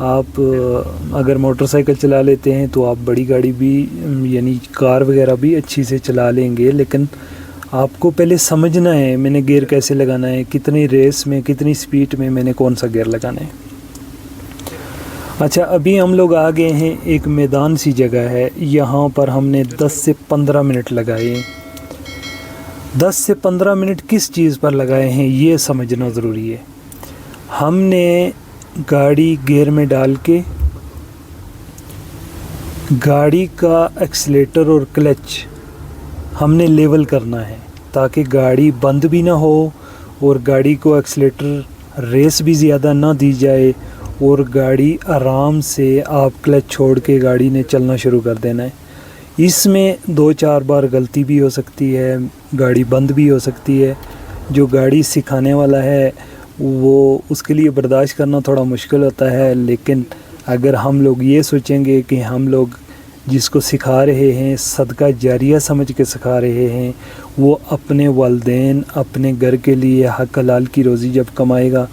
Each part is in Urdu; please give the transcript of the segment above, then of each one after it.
آپ اگر موٹر سائیکل چلا لیتے ہیں تو آپ بڑی گاڑی بھی یعنی کار وغیرہ بھی اچھی سے چلا لیں گے، لیکن آپ کو پہلے سمجھنا ہے میں نے گیئر کیسے لگانا ہے، کتنی ریس میں کتنی سپیڈ میں نے کون سا گیئر لگانا ہے۔ اچھا، ابھی ہم لوگ آ گئے ہیں ایک میدان سی جگہ ہے، یہاں پر ہم نے 10 سے 15 منٹ لگائے۔ 10 سے 15 منٹ کس چیز پر لگائے ہیں یہ سمجھنا ضروری ہے۔ ہم نے گاڑی گیئر میں ڈال کے گاڑی کا ایکسیلیٹر اور کلچ ہم نے لیول کرنا ہے تاکہ گاڑی بند بھی نہ ہو اور گاڑی کو ایکسیلیٹر ریس بھی زیادہ نہ دی جائے، اور گاڑی آرام سے آپ کلچ چھوڑ کے گاڑی نے چلنا شروع کر دینا ہے۔ اس میں 2-4 بار غلطی بھی ہو سکتی ہے، گاڑی بند بھی ہو سکتی ہے۔ جو گاڑی سکھانے والا ہے وہ اس کے لیے برداشت کرنا تھوڑا مشکل ہوتا ہے، لیکن اگر ہم لوگ یہ سوچیں گے کہ ہم لوگ جس کو سکھا رہے ہیں صدقہ جاریہ سمجھ کے سکھا رہے ہیں، وہ اپنے والدین اپنے گھر کے لیے حق حلال کی روزی جب کمائے گا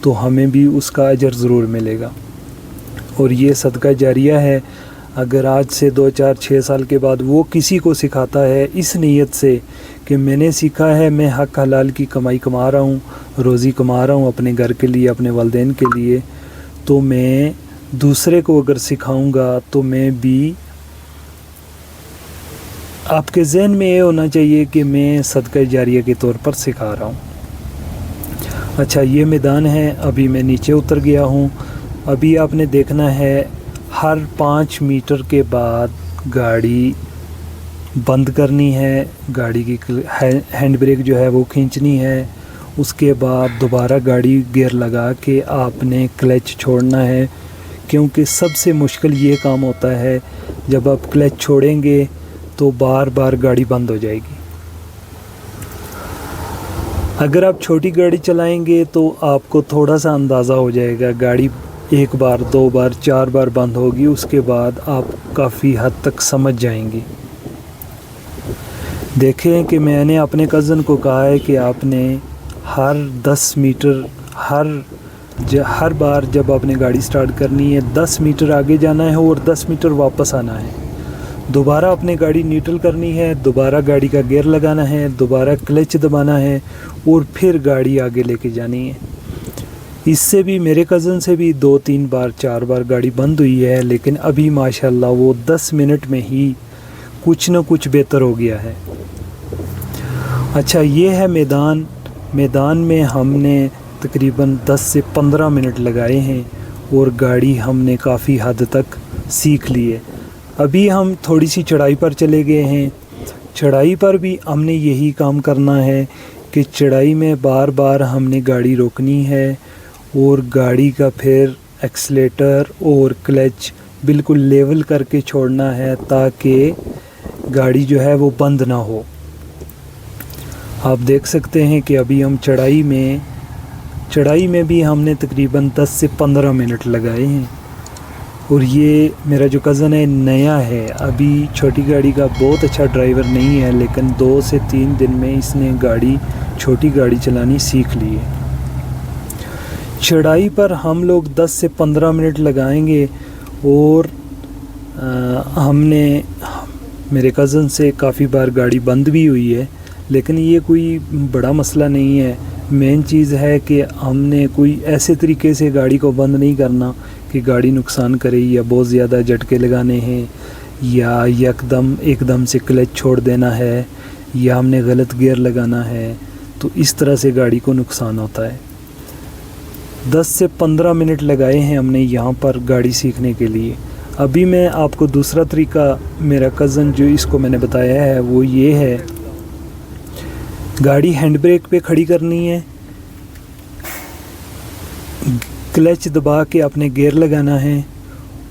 تو ہمیں بھی اس کا اجر ضرور ملے گا، اور یہ صدقہ جاریہ ہے۔ اگر آج سے 2-4-6 سال کے بعد وہ کسی کو سکھاتا ہے اس نیت سے کہ میں نے سیکھا ہے، میں حق حلال کی کمائی کما رہا ہوں، روزی کما رہا ہوں اپنے گھر کے لیے اپنے والدین کے لیے، تو میں دوسرے کو اگر سکھاؤں گا تو میں بھی، آپ کے ذہن میں یہ ہونا چاہیے کہ میں صدقہ جاریہ کے طور پر سکھا رہا ہوں۔ اچھا، یہ میدان ہے، ابھی میں نیچے اتر گیا ہوں۔ ابھی آپ نے دیکھنا ہے ہر 5 میٹر کے بعد گاڑی بند کرنی ہے، گاڑی کی ہینڈ بریک جو ہے وہ کھینچنی ہے، اس کے بعد دوبارہ گاڑی گیئر لگا کے آپ نے کلچ چھوڑنا ہے، کیونکہ سب سے مشکل یہ کام ہوتا ہے جب آپ کلچ چھوڑیں گے تو بار بار گاڑی بند ہو جائے گی۔ اگر آپ چھوٹی گاڑی چلائیں گے تو آپ کو تھوڑا سا اندازہ ہو جائے گا، گاڑی 1 بار 2 بار 4 بار بند ہوگی، اس کے بعد آپ کافی حد تک سمجھ جائیں گے۔ دیکھیں کہ میں نے اپنے کزن کو کہا ہے کہ آپ نے ہر 10 میٹر ہر بار جب آپ نے گاڑی سٹارٹ کرنی ہے 10 میٹر آگے جانا ہے اور 10 میٹر واپس آنا ہے، دوبارہ اپنے گاڑی نیوٹرل کرنی ہے، دوبارہ گاڑی کا گیئر لگانا ہے، دوبارہ کلچ دبانا ہے اور پھر گاڑی آگے لے کے جانی ہے۔ اس سے بھی میرے کزن سے بھی 2-3 بار 4 بار گاڑی بند ہوئی ہے، لیکن ابھی ماشاءاللہ وہ 10 منٹ میں ہی کچھ نہ کچھ بہتر ہو گیا ہے۔ اچھا، یہ ہے میدان میں ہم نے تقریباً 10 سے 15 منٹ لگائے ہیں اور گاڑی ہم نے کافی حد تک سیکھ لی ہے۔ ابھی ہم تھوڑی سی چڑھائی پر چلے گئے ہیں، چڑھائی پر بھی ہم نے یہی کام کرنا ہے کہ چڑھائی میں بار بار ہم نے گاڑی روکنی ہے اور گاڑی کا پھر ایکسیلیٹر اور کلچ بالکل لیول کر کے چھوڑنا ہے تاکہ گاڑی جو ہے وہ بند نہ ہو۔ آپ دیکھ سکتے ہیں کہ ابھی ہم چڑھائی میں بھی ہم نے تقریباً 10 سے 15 منٹ لگائے ہیں، اور یہ میرا جو کزن ہے نیا ہے، ابھی چھوٹی گاڑی کا بہت اچھا ڈرائیور نہیں ہے، لیکن 2 سے 3 دن میں اس نے چھوٹی گاڑی چلانی سیکھ لی ہے۔ چڑھائی پر ہم لوگ 10 سے 15 منٹ لگائیں گے، اور ہم نے میرے کزن سے کافی بار گاڑی بند بھی ہوئی ہے، لیکن یہ کوئی بڑا مسئلہ نہیں ہے۔ مین چیز ہے کہ ہم نے کوئی ایسے طریقے سے گاڑی کو بند نہیں کرنا کہ گاڑی نقصان کرے، یا بہت زیادہ جھٹکے لگانے ہیں، یا ایک دم سے کلچ چھوڑ دینا ہے، یا ہم نے غلط گیئر لگانا ہے، تو اس طرح سے گاڑی کو نقصان ہوتا ہے۔ 10 سے 15 منٹ لگائے ہیں ہم نے یہاں پر گاڑی سیکھنے کے لیے۔ ابھی میں آپ کو دوسرا طریقہ میرا کزن جو اس کو میں نے بتایا ہے وہ یہ ہے، گاڑی ہینڈ بریک پہ کھڑی کرنی ہے، کلچ دبا کے اپنے گیئر لگانا ہے،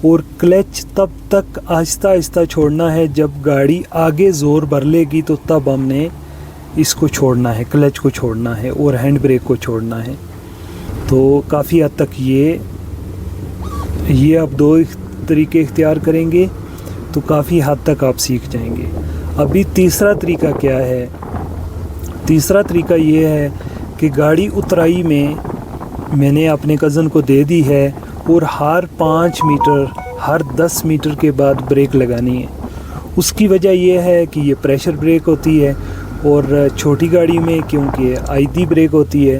اور کلچ تب تک آہستہ آہستہ چھوڑنا ہے جب گاڑی آگے زور بھر لے گی تو تب ہم نے اس کو چھوڑنا ہے، کلچ کو چھوڑنا ہے اور ہینڈ بریک کو چھوڑنا ہے۔ تو کافی حد تک یہ آپ 2 طریقے اختیار کریں گے تو کافی حد تک آپ سیکھ جائیں گے۔ ابھی تیسرا طریقہ کیا ہے؟ تیسرا طریقہ یہ ہے کہ گاڑی اترائی میں نے اپنے کزن کو دے دی ہے، اور ہر 5 میٹر ہر 10 میٹر کے بعد بریک لگانی ہے۔ اس کی وجہ یہ ہے کہ یہ پریشر بریک ہوتی ہے، اور چھوٹی گاڑی میں کیونکہ آہستہ بریک ہوتی ہے،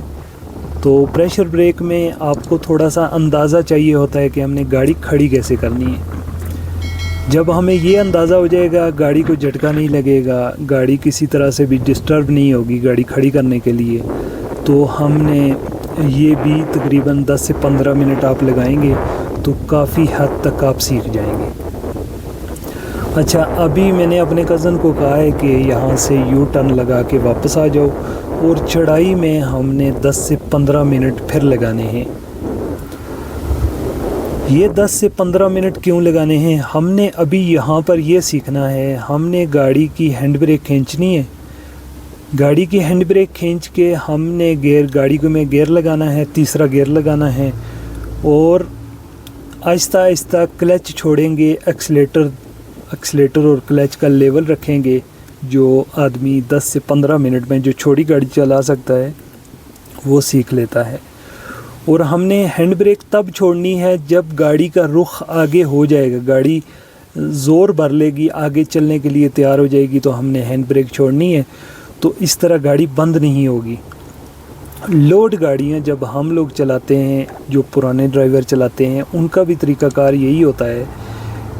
تو پریشر بریک میں آپ کو تھوڑا سا اندازہ چاہیے ہوتا ہے کہ ہم نے گاڑی کھڑی کیسے کرنی ہے۔ جب ہمیں یہ اندازہ ہو جائے گا، گاڑی کو جھٹکا نہیں لگے گا، گاڑی کسی طرح سے بھی ڈسٹرب نہیں ہوگی گاڑی کھڑی کرنے کے لیے، تو ہم نے یہ بھی تقریباً 10 سے 15 منٹ آپ لگائیں گے تو کافی حد تک آپ سیکھ جائیں گے۔ اچھا، ابھی میں نے اپنے کزن کو کہا ہے کہ یہاں سے یو ٹرن لگا کے واپس آ جاؤ، اور چڑھائی میں ہم نے 10 سے 15 منٹ پھر لگانے ہیں۔ یہ 10 سے 15 منٹ کیوں لگانے ہیں؟ ہم نے ابھی یہاں پر یہ سیکھنا ہے، ہم نے گاڑی کی ہینڈ بریک کھینچنی ہے، گاڑی کی ہینڈ بریک کھینچ کے ہم نے گاڑی کو میں گیئر لگانا ہے، تیسرا گیئر لگانا ہے، اور آہستہ آہستہ کلچ چھوڑیں گے، ایکسلیٹر اور کلچ کا لیول رکھیں گے۔ جو آدمی 10 سے 15 منٹ میں جو چھوٹی گاڑی چلا سکتا ہے وہ سیکھ لیتا ہے۔ اور ہم نے ہینڈ بریک تب چھوڑنی ہے جب گاڑی کا رخ آگے ہو جائے گا، گاڑی زور بھر لے گی، آگے چلنے کے لیے تیار ہو جائے گی، تو ہم نے ہینڈ بریک چھوڑنی ہے، تو اس طرح گاڑی بند نہیں ہوگی۔ لوڈ گاڑیاں جب ہم لوگ چلاتے ہیں، جو پرانے ڈرائیور چلاتے ہیں، ان کا بھی طریقہ کار یہی ہوتا ہے۔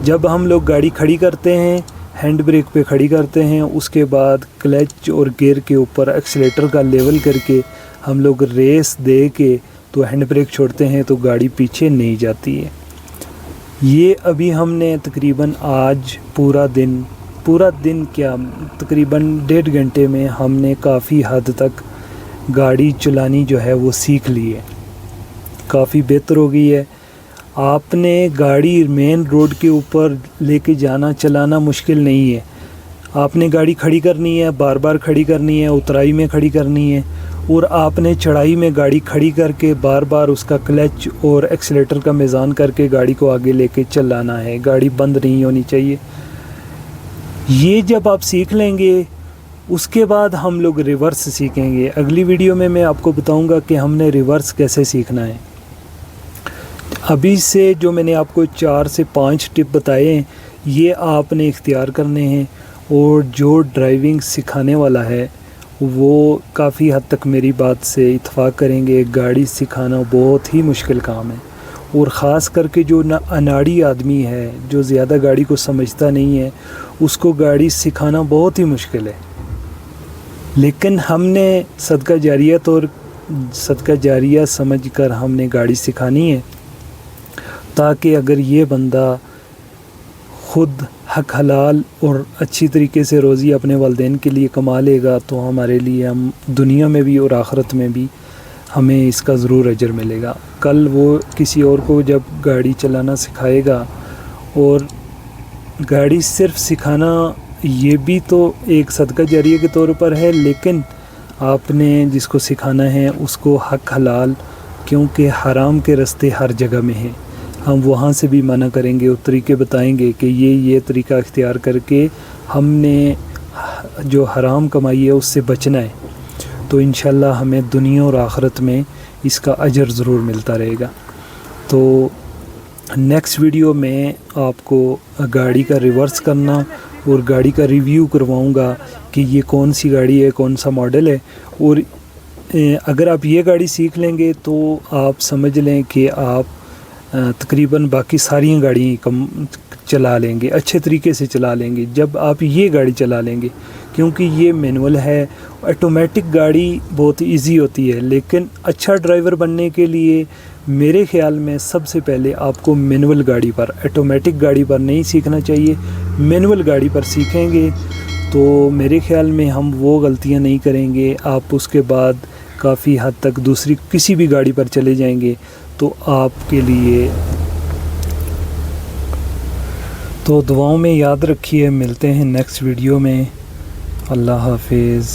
جب ہم لوگ گاڑی کھڑی کرتے ہیں، ہینڈ بریک پہ کھڑی کرتے ہیں، اس کے بعد کلچ اور گیئر کے اوپر ایکسلیٹر کا لیول کر کے ہم لوگ ریس دے کے تو ہینڈ بریک چھوڑتے ہیں، تو گاڑی پیچھے نہیں جاتی ہے۔ یہ ابھی ہم نے تقریباً آج پورا دن کیا تقریباً 1.5 گھنٹے میں ہم نے کافی حد تک گاڑی چلانی جو ہے وہ سیکھ لی ہے، کافی بہتر ہو گئی ہے۔ آپ نے گاڑی مین روڈ کے اوپر لے کے چلانا مشکل نہیں ہے۔ آپ نے گاڑی کھڑی کرنی ہے، بار بار کھڑی کرنی ہے، اترائی میں کھڑی کرنی ہے، اور آپ نے چڑھائی میں گاڑی کھڑی کر کے بار بار اس کا کلچ اور ایکسلیٹر کا میزان کر کے گاڑی کو آگے لے کے چلانا ہے، گاڑی بند نہیں ہونی چاہیے۔ یہ جب آپ سیکھ لیں گے، اس کے بعد ہم لوگ ریورس سیکھیں گے۔ اگلی ویڈیو میں آپ کو بتاؤں گا کہ ہم نے ریورس کیسے سیکھنا ہے۔ ابھی سے جو میں نے آپ کو 4 سے 5 ٹپ بتائے ہیں، یہ آپ نے اختیار کرنے ہیں، اور جو ڈرائیونگ سکھانے والا ہے وہ کافی حد تک میری بات سے اتفاق کریں گے۔ گاڑی سکھانا بہت ہی مشکل کام ہے، اور خاص کر کے جو اناڑی آدمی ہے، جو زیادہ گاڑی کو سمجھتا نہیں ہے، اس کو گاڑی سکھانا بہت ہی مشکل ہے۔ لیکن ہم نے صدقہ جاریہ سمجھ کر ہم نے گاڑی سکھانی ہے، تاکہ اگر یہ بندہ خود حق حلال اور اچھی طریقے سے روزی اپنے والدین کے لیے کما لے گا، تو ہمارے لیے ہم دنیا میں بھی اور آخرت میں بھی ہمیں اس کا ضرور اجر ملے گا۔ کل وہ کسی اور کو جب گاڑی چلانا سکھائے گا، اور گاڑی صرف سکھانا یہ بھی تو ایک صدقہ جاریہ کے طور پر ہے، لیکن آپ نے جس کو سکھانا ہے اس کو حق حلال، کیونکہ حرام کے راستے ہر جگہ میں ہیں، ہم وہاں سے بھی منع کریں گے اور طریقے بتائیں گے کہ یہ طریقہ اختیار کر کے ہم نے جو حرام کمائی ہے اس سے بچنا ہے، تو انشاءاللہ ہمیں دنیا اور آخرت میں اس کا اجر ضرور ملتا رہے گا۔ تو نیکسٹ ویڈیو میں آپ کو گاڑی کا ریورس کرنا اور گاڑی کا ریویو کرواؤں گا کہ یہ کون سی گاڑی ہے، کون سا ماڈل ہے، اور اگر آپ یہ گاڑی سیکھ لیں گے تو آپ سمجھ لیں کہ آپ تقریباً باقی ساری گاڑیاں چلا لیں گے، اچھے طریقے سے چلا لیں گے جب آپ یہ گاڑی چلا لیں گے، کیونکہ یہ مینول ہے۔ آٹومیٹک گاڑی بہت ایزی ہوتی ہے، لیکن اچھا ڈرائیور بننے کے لیے میرے خیال میں سب سے پہلے آپ کو مینول گاڑی پر، آٹومیٹک گاڑی پر نہیں سیکھنا چاہیے، مینول گاڑی پر سیکھیں گے تو میرے خیال میں ہم وہ غلطیاں نہیں کریں گے۔ آپ اس کے بعد کافی حد تک دوسری کسی بھی گاڑی پر چلے جائیں گے تو آپ کے لیے تو دعاؤں میں یاد رکھیے۔ ملتے ہیں نیکسٹ ویڈیو میں۔ اللہ حافظ۔